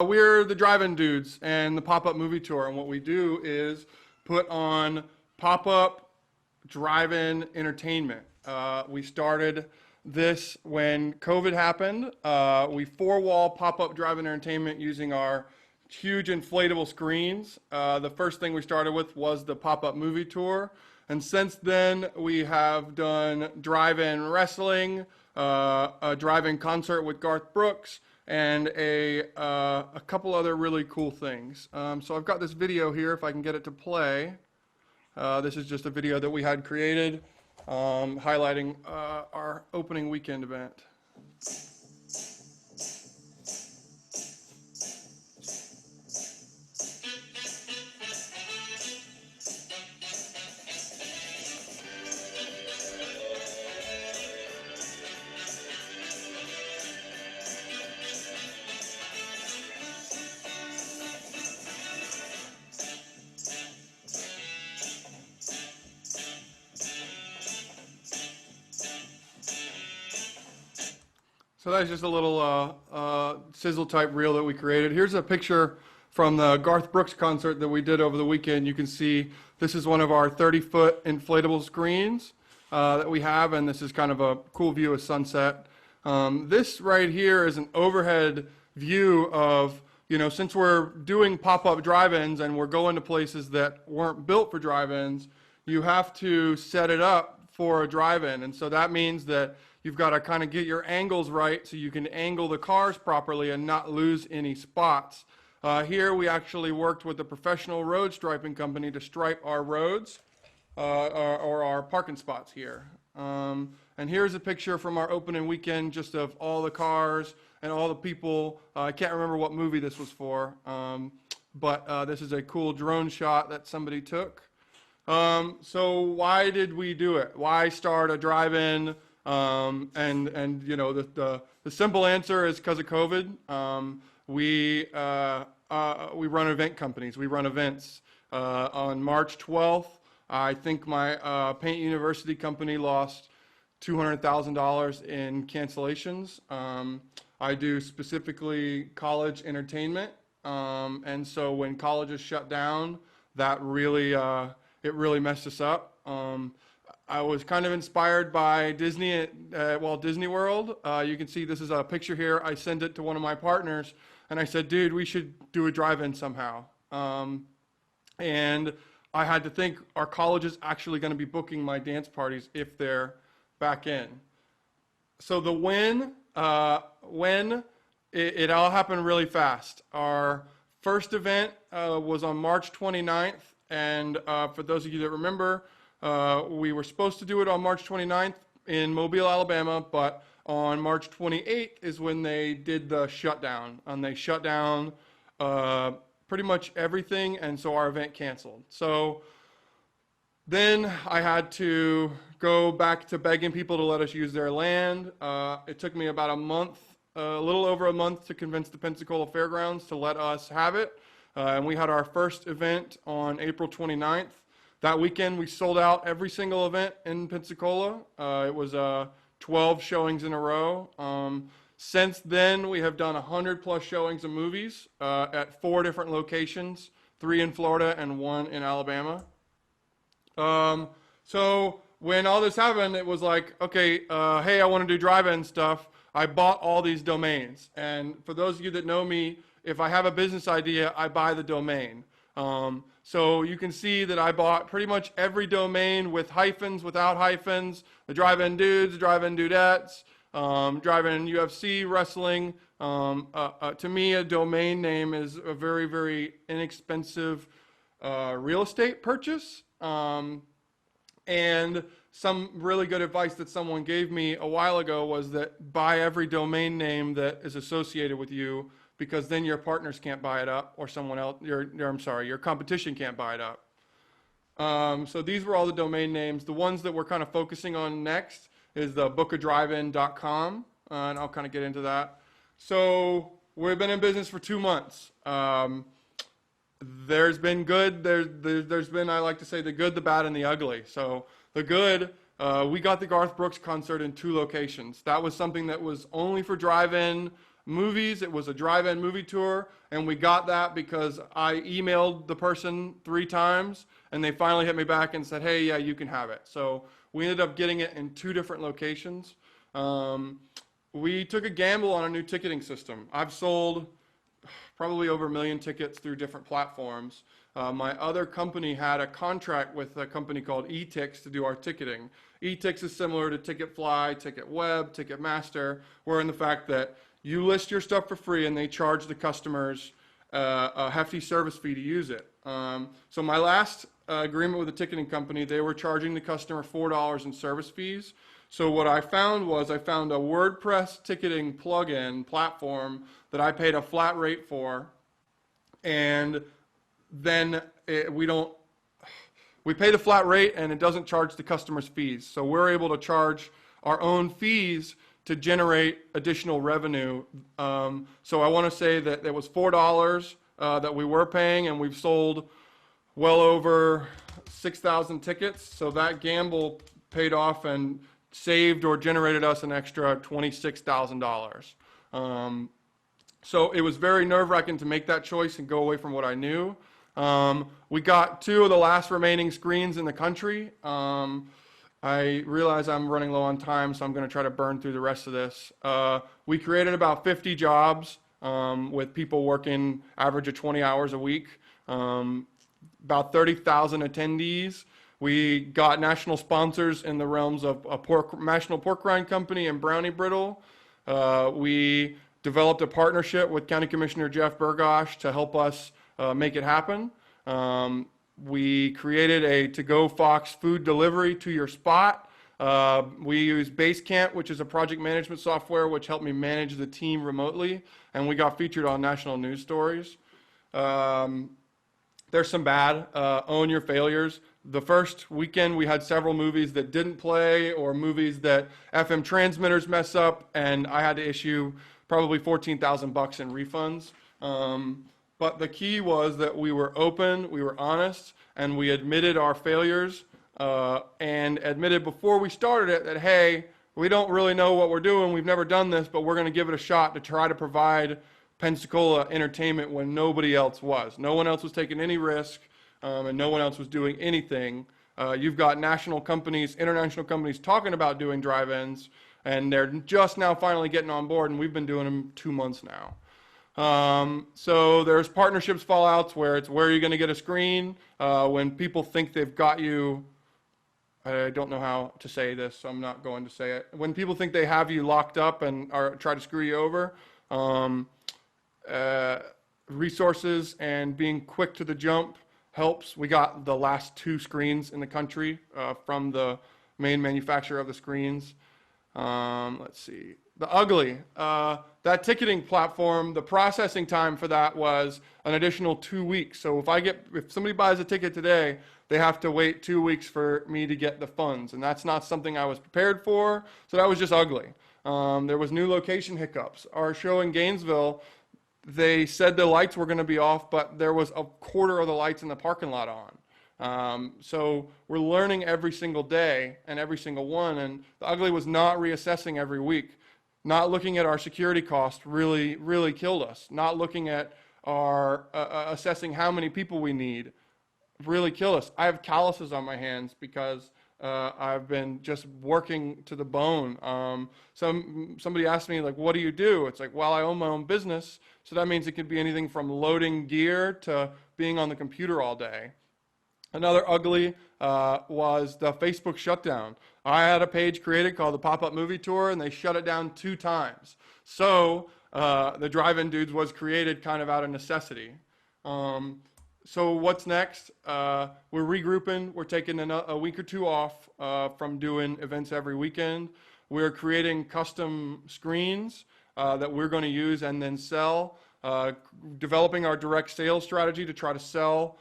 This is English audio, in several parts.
We're the Drive-In Dudes and the Pop-Up Movie Tour, and what we do is put on pop-up drive-in entertainment. We started this when COVID happened. We four-wall pop-up drive-in entertainment using our huge inflatable screens. The first thing we started with was the Pop-Up Movie Tour, and since then we have done drive-in wrestling, a drive-in concert with Garth Brooks, and a couple other really cool things. So I've got this video here, if I can get it to play. This is just a video that we had created highlighting our opening weekend event. So that's just a little sizzle type reel that we created. Here's a picture from the Garth Brooks concert that we did over the weekend. You can see this is one of our 30-foot inflatable screens that we have, and this is kind of a cool view of sunset. This right here is an overhead view of, since we're doing pop-up drive-ins and we're going to places that weren't built for drive-ins, you have to set it up for a drive-in. And so that means that you've got to kind of get your angles right so you can angle the cars properly and not lose any spots. Here we actually worked with a professional road striping company to stripe our roads or our parking spots here. And here's a picture from our opening weekend just of all the cars and all the people. I can't remember what movie this was for, but this is a cool drone shot that somebody took. So why did we do it? Why start a drive-in? The simple answer is because of COVID. We run event companies. We run events. On March 12th, I think my Paint University company lost $200,000 in cancellations. I do specifically college entertainment, and so when colleges shut down, that really it really messed us up. I was kind of inspired by Disney at Walt Disney World. You can see this is a picture here. I sent it to one of my partners, and I said, dude, we should do a drive-in somehow. And I had to think, are colleges actually going to be booking my dance parties if they're back in? So the when, it all happened really fast. Our first event was on March 29th, and for those of you that remember, we were supposed to do it on March 29th in Mobile, Alabama, but on March 28th is when they did the shutdown, and they shut down pretty much everything, and so our event canceled. So then I had to go back to begging people to let us use their land. It took me about a month, a little over a month, to convince the Pensacola Fairgrounds to let us have it, and we had our first event on April 29th. That weekend, we sold out every single event in Pensacola. It was 12 showings in a row. Since then, we have done 100 plus showings of movies at 4 different locations, 3 in Florida and 1 in Alabama. So when all this happened, it was like, okay, hey, I want to do drive-in stuff. I bought all these domains. And for those of you that know me, if I have a business idea, I buy the domain. So you can see that I bought pretty much every domain with hyphens, without hyphens, the Drive-In Dudes, the Drive-In Dudettes, Drive-In UFC, wrestling. To me, a domain name is a very, very inexpensive real estate purchase. And some really good advice that someone gave me a while ago was that buy every domain name that is associated with you, because then your partners can't buy it up, or someone else, your competition can't buy it up. So these were all the domain names. The ones that we're kind of focusing on next is the bookadrivein.com, and I'll kind of get into that. So we've been in business for 2 months. There's been good, there's been, I like to say, the good, the bad, and the ugly. So the good, we got the Garth Brooks concert in 2 locations. That was something that was only for drive-in. movies. It was a drive-in movie tour, and we got that because I emailed the person 3 times, and they finally hit me back and said, hey, yeah, you can have it. So we ended up getting it in 2 different locations. We took a gamble on a new ticketing system. I've sold probably over 1 million tickets through different platforms. My other company had a contract with a company called eTix to do our ticketing. eTix is similar to Ticketfly, TicketWeb, Ticketmaster, where in the fact that you list your stuff for free and they charge the customers a hefty service fee to use it. So my last agreement with the ticketing company, they were charging the customer $4 in service fees. So what I found was I found a WordPress ticketing plugin platform that I paid a flat rate for, and then we pay the flat rate and it doesn't charge the customers fees. So we're able to charge our own fees to generate additional revenue. So I want to say that it was $4 that we were paying, and we've sold well over 6,000 tickets. So that gamble paid off and saved or generated us an extra $26,000. So it was very nerve-wracking to make that choice and go away from what I knew. We got 2 of the last remaining screens in the country. I realize I'm running low on time, so I'm going to try to burn through the rest of this. We created about 50 jobs with people working average of 20 hours a week, about 30,000 attendees. We got national sponsors in the realms of National Pork Rind Company and Brownie Brittle. We developed a partnership with County Commissioner Jeff Burgosh to help us make it happen. We created a to-go Fox food delivery to your spot. We use Basecamp, which is a project management software, which helped me manage the team remotely, and we got featured on national news stories. There's some bad, own your failures. The first weekend we had several movies that didn't play, or movies that FM transmitters mess up, and I had to issue probably $14,000 in refunds. But the key was that we were open, we were honest, and we admitted our failures, and admitted before we started it that, hey, we don't really know what we're doing, we've never done this, but we're going to give it a shot to try to provide Pensacola entertainment when nobody else was. No one else was taking any risk, and no one else was doing anything. You've got national companies, international companies talking about doing drive-ins, and they're just now finally getting on board, and we've been doing them 2 months now. So there's partnerships fallouts where it's where you're going to get a screen. When people think they've got you, I don't know how to say this, so I'm not going to say it. When people think they have you locked up and are try to screw you over, resources and being quick to the jump helps. We got the last 2 screens in the country from the main manufacturer of the screens. Let's see. The Ugly, that ticketing platform, the processing time for that was an additional 2 weeks. So if somebody buys a ticket today, they have to wait 2 weeks for me to get the funds, and that's not something I was prepared for. So that was just ugly. There was new location hiccups. Our show in Gainesville, they said the lights were going to be off, but there was a quarter of the lights in the parking lot on. So we're learning every single day and every single one, and the Ugly was not reassessing every week. Not looking at our security cost really, really killed us. Not looking at our assessing how many people we need really killed us. I have calluses on my hands because I've been just working to the bone. Somebody asked me, like, what do you do? It's like, well, I own my own business, so that means it could be anything from loading gear to being on the computer all day. Another ugly was the Facebook shutdown. I had a page created called the Pop-Up Movie Tour, and they shut it down 2 times. So the Drive-In Dudes was created kind of out of necessity. So what's next? We're regrouping. We're taking a week or 2 off from doing events every weekend. We're creating custom screens that we're going to use and then sell. Developing our direct sales strategy to try to sell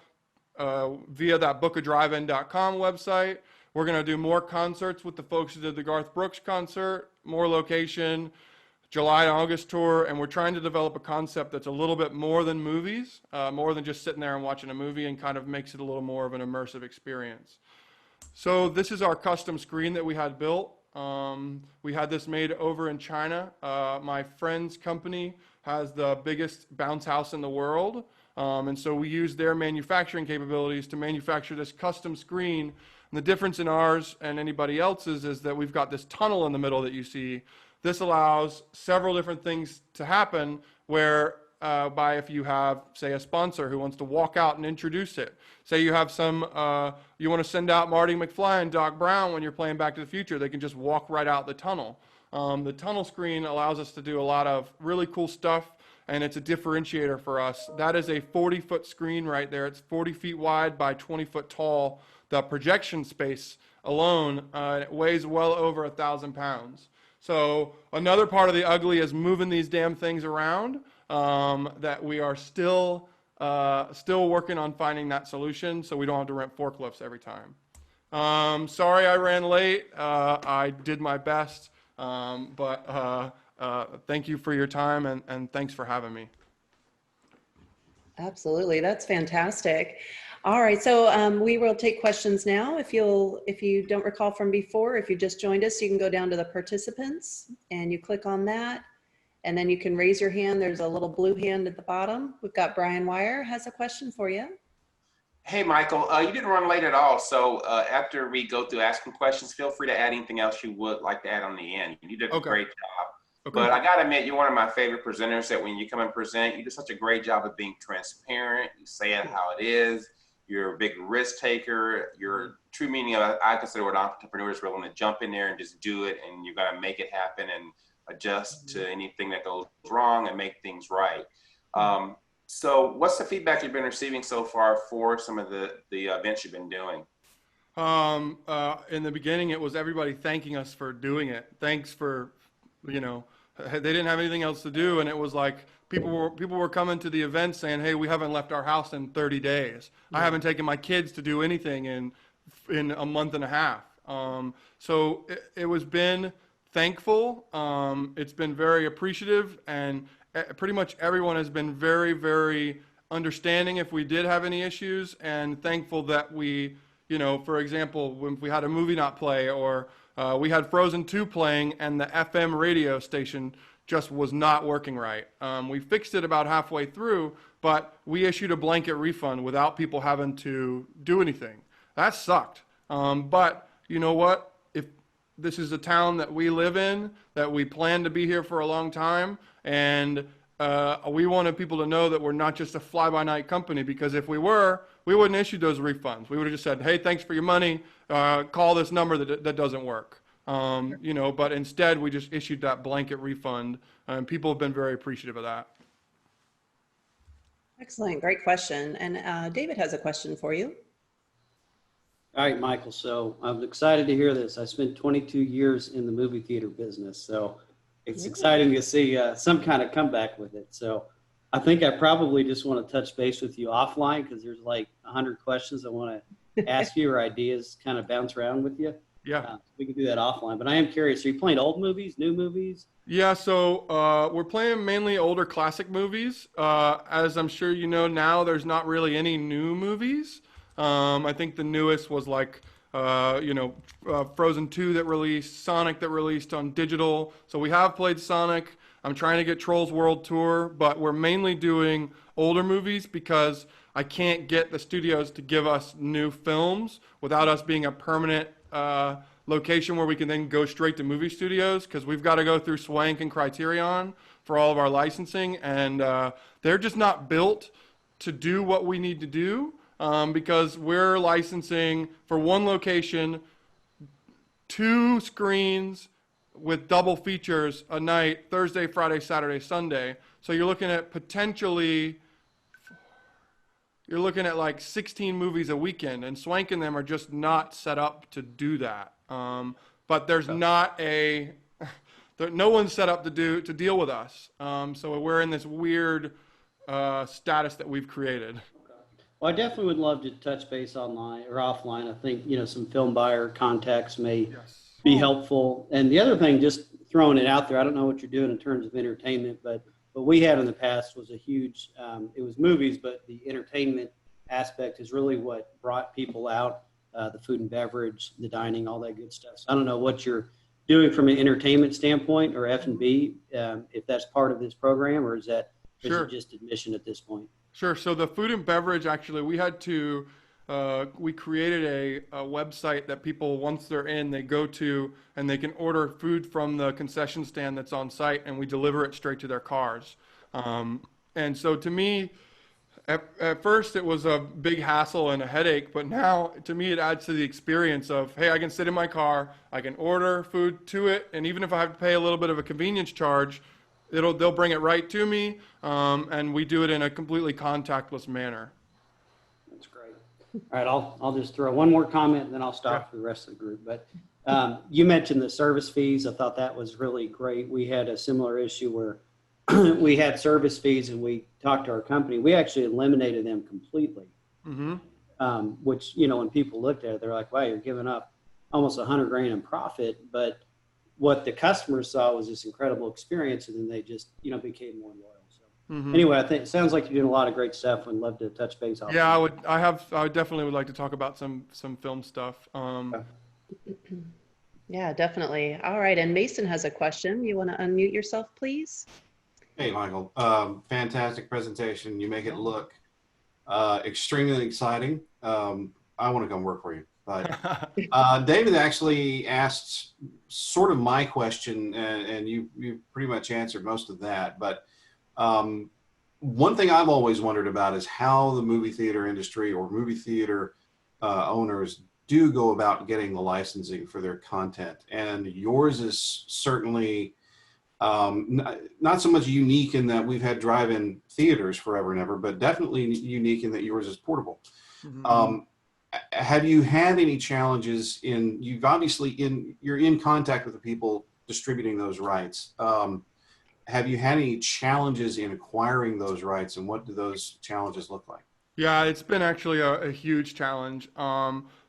via that bookadrivein.com website. We're going to do more concerts with the folks who did the Garth Brooks concert, more location, July and August tour, and we're trying to develop a concept that's a little bit more than movies, more than just sitting there and watching a movie, and kind of makes it a little more of an immersive experience. So this is our custom screen that we had built. We had this made over in China. My friend's company has the biggest bounce house in the world. And so we use their manufacturing capabilities to manufacture this custom screen. And the difference in ours and anybody else's is that we've got this tunnel in the middle that you see. This allows several different things to happen where if you have, say, a sponsor who wants to walk out and introduce it. Say you have you want to send out Marty McFly and Doc Brown when you're playing Back to the Future, they can just walk right out the tunnel. The tunnel screen allows us to do a lot of really cool stuff, and it's a differentiator for us. That is a 40-foot screen right there. It's 40 feet wide by 20 foot tall. The projection space alone, it weighs well over 1,000 pounds. So another part of the ugly is moving these damn things around. That we are still working on finding that solution so we don't have to rent forklifts every time. Sorry I ran late. I did my best, but thank you for your time and thanks for having me. Absolutely, that's fantastic. All right, so we will take questions now. If you don't recall from before, if you just joined us, you can go down to the participants and you click on that. And then you can raise your hand. There's a little blue hand at the bottom. We've got Brian Wire has a question for you. Hey, Michael, you didn't run late at all. So after we go through asking questions, feel free to add anything else you would like to add on the end. You did a great job. Okay. But I got to admit, you're one of my favorite presenters that when you come and present, you do such a great job of being transparent. You say it how it is. You're a big risk taker. You're true meaning of, I consider what entrepreneurs are willing to jump in there and just do it. And you got to make it happen and adjust to anything that goes wrong and make things right. So what's the feedback you've been receiving so far for some of the events you've been doing? In the beginning, it was everybody thanking us for doing it. Thanks for, they didn't have anything else to do. And it was like, people were coming to the event saying, hey, we haven't left our house in 30 days. I haven't taken my kids to do anything in a month and a half. So it was been thankful. It's been very appreciative, and pretty much everyone has been very, very understanding if we did have any issues, and thankful that we, for example, when we had a movie not play, or we had Frozen 2 playing and the FM radio station just was not working right. We fixed it about halfway through, but we issued a blanket refund without people having to do anything. That sucked. But you know what? This is a town that we live in, that we plan to be here for a long time, and we wanted people to know that we're not just a fly-by-night company, because if we were, we wouldn't issue those refunds. We would have just said, hey, thanks for your money, call this number that doesn't work. But instead we just issued that blanket refund, and people have been very appreciative of that. Excellent, great question. And David has a question for you. All right, Michael. So I'm excited to hear this. I spent 22 years in the movie theater business, so it's exciting to see some kind of comeback with it. So I think I probably just want to touch base with you offline, because there's like 100 questions I want to ask you, or ideas kind of bounce around with you. Yeah. We can do that offline, but I am curious, are you playing old movies, new movies? Yeah, so we're playing mainly older classic movies. As I'm sure you know now, there's not really any new movies. I think the newest was like, Frozen 2 that released, Sonic that released on digital. So we have played Sonic. I'm trying to get Trolls World Tour, but we're mainly doing older movies because I can't get the studios to give us new films without us being a permanent location where we can then go straight to movie studios, because we've got to go through Swank and Criterion for all of our licensing, and they're just not built to do what we need to do. Because we're licensing for one location, 2 screens with double features a night, Thursday, Friday, Saturday, Sunday. So you're looking at like 16 movies a weekend, and Swank and them are just not set up to do that. But there's no one's set up to deal with us. So we're in this weird status that we've created. Well, I definitely would love to touch base online or offline. I think, some film buyer contacts may be helpful. And the other thing, just throwing it out there, I don't know what you're doing in terms of entertainment, but what we had in the past was a huge, it was movies, but the entertainment aspect is really what brought people out, the food and beverage, the dining, all that good stuff. So I don't know what your doing from an entertainment standpoint or F&B, if that's part of this program, or is it just admission at this point? Sure. So the food and beverage, actually, we created a website that people, once they're in, they go to and they can order food from the concession stand that's on site, and we deliver it straight to their cars. And so to me, at first it was a big hassle and a headache, but now to me it adds to the experience of, hey, I can sit in my car, I can order food to it, and even if I have to pay a little bit of a convenience charge, they'll bring it right to me, and we do it in a completely contactless manner. That's great. All right, I'll just throw one more comment and then I'll stop for the rest of the group. But you mentioned the service fees. I thought that was really great. We had a similar issue where we had service fees and we talked to our company. We actually eliminated them completely, which, when people looked at it, they're like, wow, you're giving up almost $100,000 in profit. But what the customers saw was this incredible experience, and then they just, became more loyal. So anyway, I think it sounds like you're doing a lot of great stuff. I'd love to touch base on. Yeah, I definitely would like to talk about some film stuff. Yeah, definitely. All right. And Mason has a question. You want to unmute yourself, please? Hey, Michael. Fantastic presentation. You make it look extremely exciting. I want to come work for you. But David actually asked sort of my question, and you pretty much answered most of that. But one thing I've always wondered about is how the movie theater industry or movie theater owners do go about getting the licensing for their content. And yours is certainly not so much unique in that we've had drive-in theaters forever and ever, but definitely unique in that yours is portable. Have you had any challenges you're in contact with the people distributing those rights. Have you had any challenges in acquiring those rights, and what do those challenges look like? Yeah, it's been actually a huge challenge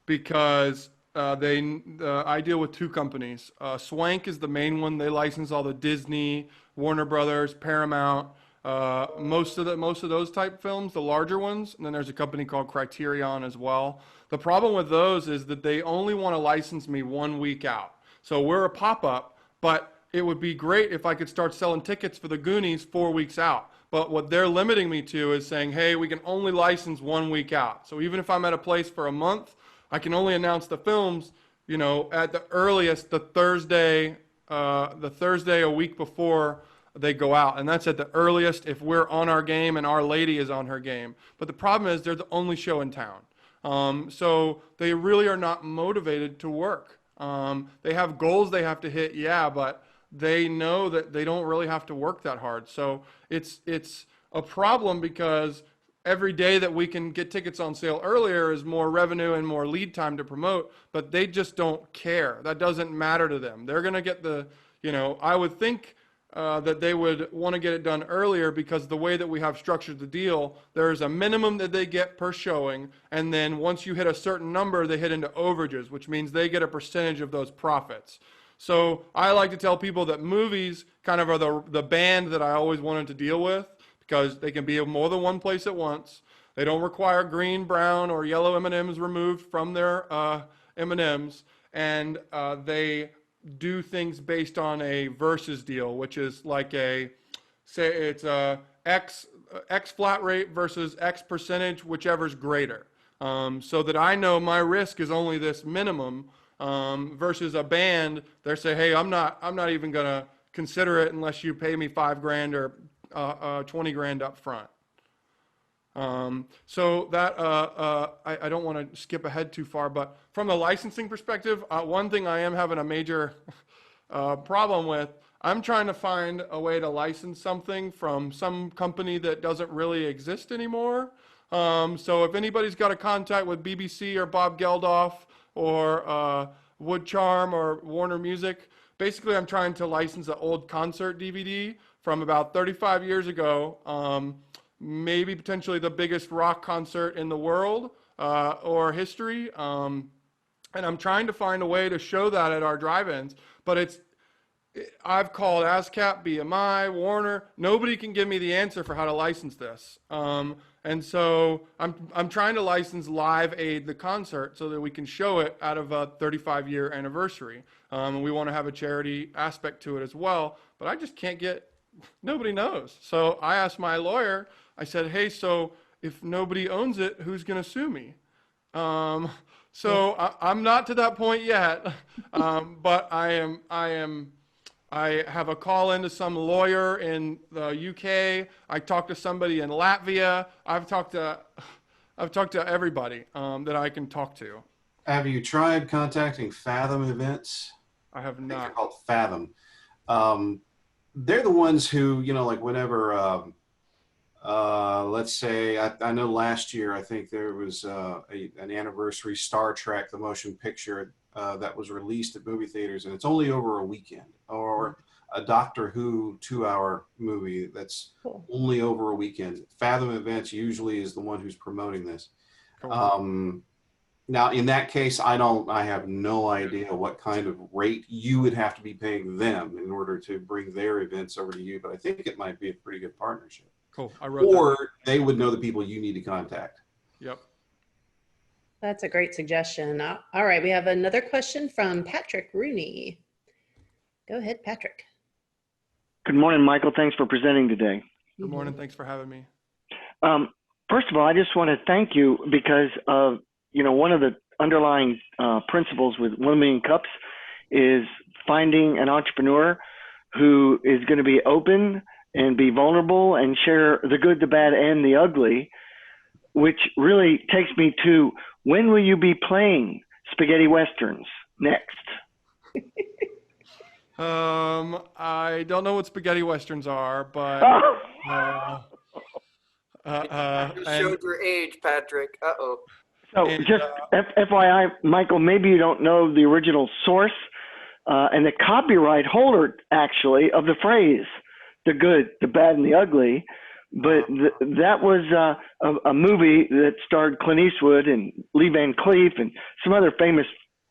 because I deal with two companies. Swank is the main one. They license all the Disney, Warner Brothers, Paramount, most of those type films, the larger ones. And then there's a company called Criterion as well. The problem with those is that they only want to license me 1 week out. So we're a pop-up, but it would be great if I could start selling tickets for the Goonies 4 weeks out. But what they're limiting me to is saying, hey, we can only license 1 week out. So even if I'm at a place for a month, I can only announce the films, at the earliest, the Thursday a week before they go out. And that's at the earliest if we're on our game and Our Lady is on her game. But the problem is they're the only show in town. So they really are not motivated to work. They have goals they have to hit, yeah, but they know that they don't really have to work that hard. So it's a problem because every day that we can get tickets on sale earlier is more revenue and more lead time to promote, but they just don't care. That doesn't matter to them. They're going to get I would think that they would want to get it done earlier because the way that we have structured the deal, there's a minimum that they get per showing, and then once you hit a certain number, they hit into overages, which means they get a percentage of those profits. So I like to tell people that movies kind of are the band that I always wanted to deal with because they can be in more than one place at once. They don't require green, brown, or yellow M&Ms removed from their M&Ms, and they do things based on a versus deal, which is like it's a X flat rate versus X percentage, whichever's greater. So that I know my risk is only this minimum. Versus a band, they say, hey, I'm not even gonna consider it unless you pay me $5,000 or $20,000 up front. So that I don't want to skip ahead too far, but from the licensing perspective, one thing I am having a major problem with, I'm trying to find a way to license something from some company that doesn't really exist anymore. So if anybody's got a contact with BBC or Bob Geldof or Wood Charm or Warner Music, basically I'm trying to license an old concert DVD from about 35 years ago, maybe potentially the biggest rock concert in the world or history. And I'm trying to find a way to show that at our drive-ins, but I've called ASCAP, BMI, Warner. Nobody can give me the answer for how to license this. And so I'm trying to license Live Aid, the concert, so that we can show it out of a 35-year anniversary. And we want to have a charity aspect to it as well. But I just can't get, nobody knows. So I asked my lawyer, I said, hey, so if nobody owns it, who's going to sue me? I'm not to that point yet, but I have a call into some lawyer in the UK. I talked to somebody in Latvia. I've talked to everybody that I can talk to. Have you tried contacting Fathom Events? I have I think they're not. called Fathom. They're the ones who, like whenever, let's say, I know last year, I think there was an anniversary Star Trek, the motion picture that was released at movie theaters, and it's only over a weekend. Or a Doctor Who 2-hour movie that's Cool. only over a weekend. Fathom Events usually is the one who's promoting this. Cool. Now, in that case, I have no idea what kind of rate you would have to be paying them in order to bring their events over to you, but I think it might be a pretty good partnership. Cool. I wrote that. Or they would know the people you need to contact. Yep. That's a great suggestion. All right, we have another question from Patrick Rooney. Go ahead, Patrick. Good morning, Michael. Thanks for presenting today. Good morning. Thanks for having me. First of all, I just want to thank you because of, one of the underlying principles with 1 Million Cups is finding an entrepreneur who is going to be open and be vulnerable and share the good, the bad, and the ugly, which really takes me to, when will you be playing spaghetti westerns next? I don't know what spaghetti westerns are, but You showed your age, Patrick. Uh-oh. So just FYI, Michael, maybe you don't know the original source and the copyright holder, actually, of the phrase, the good, the bad, and the ugly. But that was a movie that starred Clint Eastwood and Lee Van Cleef and some other famous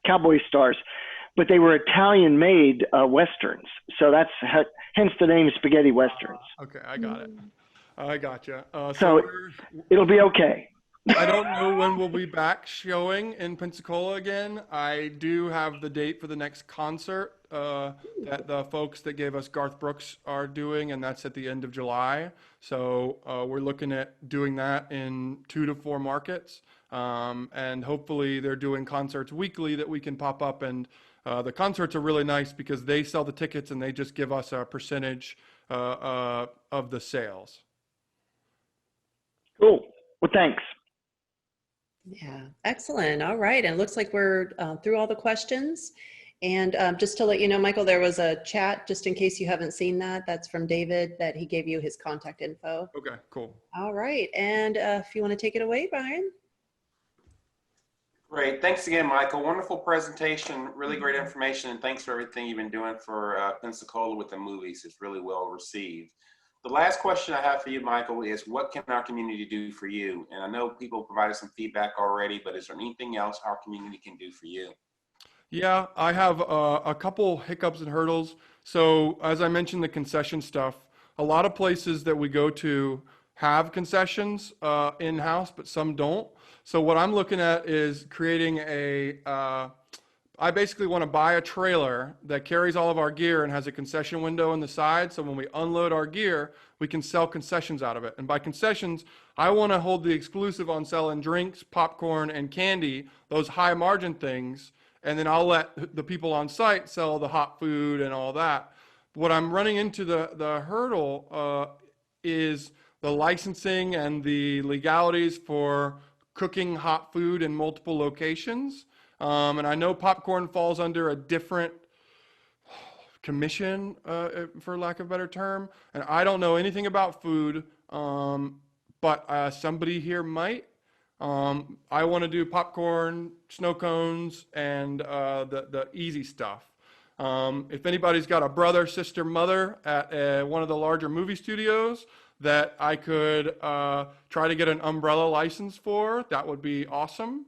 cowboy stars. But they were Italian-made westerns. So that's hence the name Spaghetti Westerns. Okay, I got it. I gotcha. So it'll be okay. I don't know when we'll be back showing in Pensacola again. I do have the date for the next concert that the folks that gave us Garth Brooks are doing, and that's at the end of July. So we're looking at doing that in 2 to 4 markets. And hopefully they're doing concerts weekly that we can pop up. And the concerts are really nice because they sell the tickets and they just give us a percentage of the sales. Cool. Well, thanks. Yeah, excellent. All right. And it looks like we're through all the questions. And just to let you know, Michael, there was a chat, just in case you haven't seen that. That's from David, that he gave you his contact info. Okay, cool. All right. And if you want to take it away, Brian. Great. Thanks again, Michael. Wonderful presentation. Really great information. And thanks for everything you've been doing for Pensacola with the movies. It's really well received. The last question I have for you, Michael, is what can our community do for you? And I know people provided some feedback already, but is there anything else our community can do for you? Yeah, I have a couple hiccups and hurdles. So as I mentioned, the concession stuff, a lot of places that we go to have concessions in-house, but some don't. So what I'm looking at is creating I basically want to buy a trailer that carries all of our gear and has a concession window in the side. So when we unload our gear, we can sell concessions out of it. And by concessions, I want to hold the exclusive on selling drinks, popcorn, and candy, those high margin things. And then I'll let the people on site sell the hot food and all that. What I'm running into the hurdle is the licensing and the legalities for cooking hot food in multiple locations. And I know popcorn falls under a different commission, for lack of a better term. And I don't know anything about food, but somebody here might. I want to do popcorn, snow cones, and the easy stuff. If anybody's got a brother, sister, mother at one of the larger movie studios that I could try to get an umbrella license for, that would be awesome.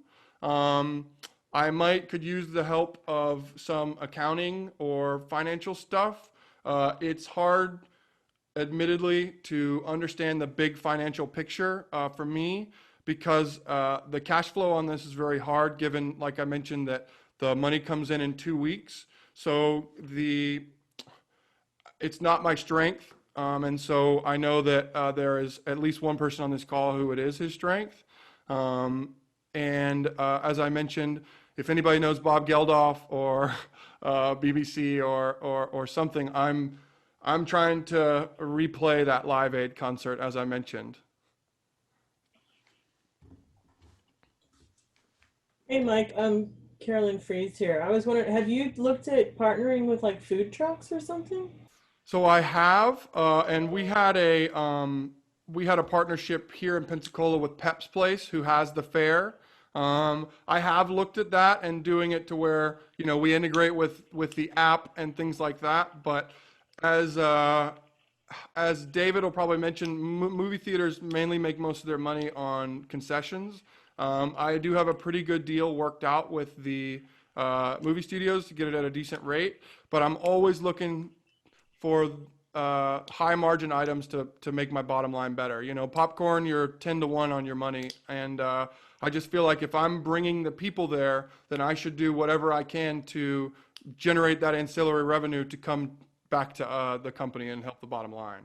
I could use the help of some accounting or financial stuff. It's hard, admittedly, to understand the big financial picture for me because the cash flow on this is very hard given, like I mentioned, that the money comes in 2 weeks. So it's not my strength. And so I know that there is at least one person on this call who it is his strength. And as I mentioned, if anybody knows Bob Geldof or BBC or something, I'm trying to replay that Live Aid concert, as I mentioned. Hey, Mike, I'm Carolyn Fries here. I was wondering, have you looked at partnering with like food trucks or something? So I have, and we had a partnership here in Pensacola with Pep's Place, who has the fair. I have looked at that and doing it to where, you know, we integrate with the app and things like that. But as David will probably mention, movie theaters mainly make most of their money on concessions. I do have a pretty good deal worked out with the movie studios to get it at a decent rate, but I'm always looking for high margin items to make my bottom line better. You know, popcorn, you're 10 to 1 on your money. And I just feel like if I'm bringing the people there, then I should do whatever I can to generate that ancillary revenue to come back to the company and help the bottom line.